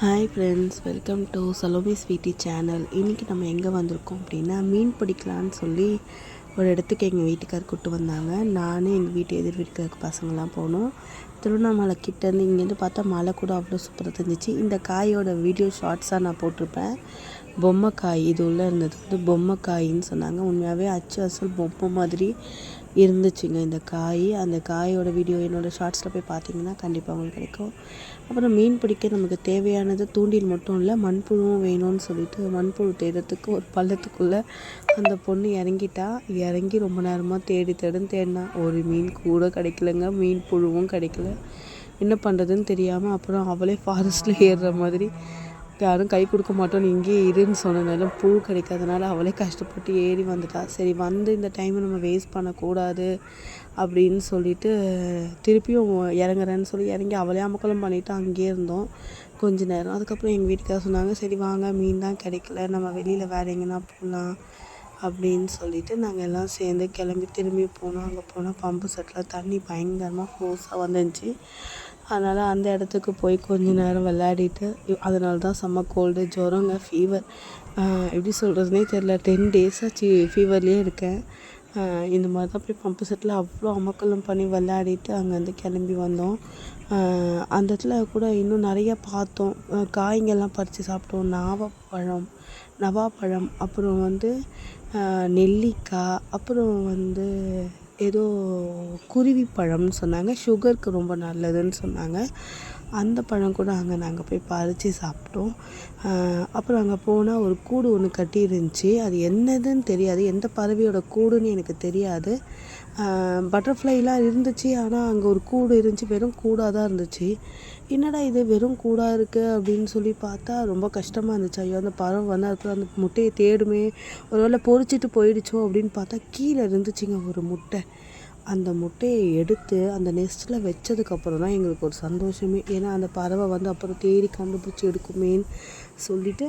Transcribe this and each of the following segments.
Hi friends, welcome to Salomi Sweety channel. இன்றைக்கி நம்ம எங்கே வந்திருக்கோம் அப்படின்னா, மீன் பிடிக்கலான்னு சொல்லி ஒரு இடத்துக்கு எங்கள் வீட்டுக்கார் கூப்பிட்டு வந்தாங்க. நானும் எங்கள் வீட்டு எதிர் வீட்டுக்காருக்கு பசங்கள்லாம் போனோம். திருவண்ணாமலை கிட்டேருந்து இங்கேருந்து பார்த்தா மழை கூட அவ்வளோ சூப்பராக தெரிஞ்சிச்சு. இந்த காயோட வீடியோ ஷார்ட்ஸாக நான் போட்டிருப்பேன். பொம்மைக்காய் இது உள்ளே இருந்தது வந்து பொம்மைக்காயின்னு சொன்னாங்க. உண்மையாகவே அச்சு அசல் பொம்மை மாதிரி இருந்துச்சுங்க இந்த காய். அந்த காயோட வீடியோ என்னோடய ஷார்ட்ஸில் போய் பார்த்தீங்கன்னா கண்டிப்பாக உங்களுக்கு கிடைக்கும். அப்புறம் மீன் பிடிக்க நமக்கு தேவையானது தூண்டில் மட்டும் இல்லை, மண்புழுவும் வேணும்னு சொல்லிட்டு மண்புழு தேடுறதுக்கு ஒரு பள்ளத்துக்குள்ளே அந்த பொண்ணு இறங்கி ரொம்ப நேரமாக தேடினா ஒரு மீன் கூட கிடைக்கலங்க. மீன் புழுவும் கிடைக்கல. என்ன பண்ணுறதுன்னு தெரியாமல் அப்புறம் அவளே ஃபாரஸ்ட்டில் ஏறுற மாதிரி, யாரும் கை கொடுக்க மாட்டோம், நீ இங்கேயே இருன்னு சொன்னதுனால புழு கிடைக்காதனால அவளே கஷ்டப்பட்டு ஏறி வந்துட்டா. சரி, வந்து இந்த டைமை நம்ம வேஸ்ட் பண்ணக்கூடாது அப்படின்னு சொல்லிட்டு திருப்பியும் இறங்குறேன்னு சொல்லி இறங்கி அவளே அமக்கலம் பண்ணிவிட்டு அங்கேயே இருந்தோம் கொஞ்ச நேரம். அதுக்கப்புறம் எங்கள் வீட்டுக்காரர் சொன்னாங்க, சரி வாங்க, மீன் தான் கிடைக்கல, நம்ம வெளியில் வேறு எங்கேனா போகலாம் அப்படின்னு சொல்லிவிட்டு நாங்கள் எல்லாம் சேர்ந்து கிளம்பி திரும்பி போனோம். அங்கே போனால் பம்பு செட்டில் தண்ணி பயங்கரமாக ஃபோர்ஸாக வந்துருந்துச்சு. அதனால் அந்த இடத்துக்கு போய் கொஞ்ச நேரம் விளையாடிட்டு, அதனால தான் செம்ம கோல்டு, ஜுரங்க, ஃபீவர், எப்படி சொல்கிறதுனே தெரில. 10 டேஸாச்சு ஃபீவர்லேயே இருக்கேன். இந்த மாதிரி தான் போய் பம்பு செட்டில் அவ்வளோ அமக்கலம் பண்ணி விளையாடிட்டு அங்கேருந்து கிளம்பி வந்தோம். அந்த இடத்துல கூட இன்னும் நிறைய பார்த்தோம். காய்ங்கெல்லாம் பறித்து சாப்பிட்டோம். நவாப்பழம், அப்புறம் வந்து நெல்லிக்காய், அப்புறம் வந்து ஏதோ குருவி பழம்னு சொன்னாங்க, சுகருக்கு ரொம்ப நல்லதுன்னு சொன்னாங்க. அந்த பழம் கூட அங்கே நாங்கள் போய் பறித்து சாப்பிட்டோம். அப்புறம் அங்கே போனால் ஒரு கூடு ஒன்று கட்டி இருந்துச்சு. அது என்னதுன்னு தெரியாது, எந்த பறவையோட கூடுன்னு எனக்கு தெரியாது. பட்டர்ஃப்ளைலாம் இருந்துச்சு, ஆனால் அங்கே ஒரு கூடு இருந்துச்சு, வெறும் கூடாக தான் இருந்துச்சு. என்னடா இது வெறும் கூடாக இருக்குது அப்படின்னு சொல்லி பார்த்தா ரொம்ப கஷ்டமாக இருந்துச்சு. ஐயோ, அந்த பறவை வந்து அதுக்கப்புறம் அந்த முட்டையை தேடுமே, ஒரு வேளை பொறிச்சிட்டு போயிடுச்சோ அப்படின்னு பார்த்தா கீழே இருந்துச்சுங்க ஒரு முட்டை. அந்த முட்டையை எடுத்து அந்த நெஸ்ட்டில் வச்சதுக்கப்புறம் தான் எங்களுக்கு ஒரு சந்தோஷமே. ஏன்னா அந்த பறவை வந்து அப்புறம் தேடி கண்டுபிடிச்சி எடுக்குமேன்னு சொல்லிவிட்டு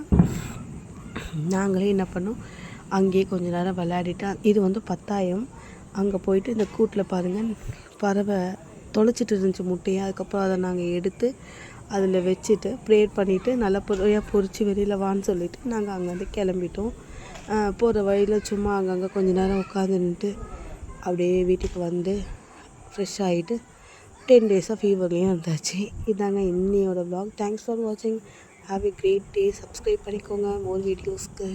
நாங்களே என்ன பண்ணோம், அங்கேயே கொஞ்ச நேரம் விளையாடிட்டு, இது வந்து பத்தாயம். அங்கே போயிட்டு இந்த கூட்டில் பாருங்கள், பறவை தொலைச்சிட்டு இருந்துச்சு முட்டையை. அதுக்கப்புறம் அதை நாங்கள் எடுத்து அதில் வச்சுட்டு ப்ரேயர் பண்ணிவிட்டு நல்லா பொறிச்சு வெளியில் வான்னு சொல்லிவிட்டு நாங்கள் அங்கேருந்து கிளம்பிட்டோம். போகிற வழியில் சும்மா அங்கங்கே கொஞ்ச நேரம் உட்காந்துன்ட்டு அப்படியே வீட்டுக்கு வந்து ஃப்ரெஷ் ஆகிட்டு 10 டேஸாக ஃபீவர்லேயும் இருந்தாச்சு. இதாங்க இன்னையோட vlog. தேங்க்ஸ் ஃபார் வாட்சிங். Have a great day. Subscribe பண்ணிக்கோங்க மோர் வீடியோஸ்க்கு.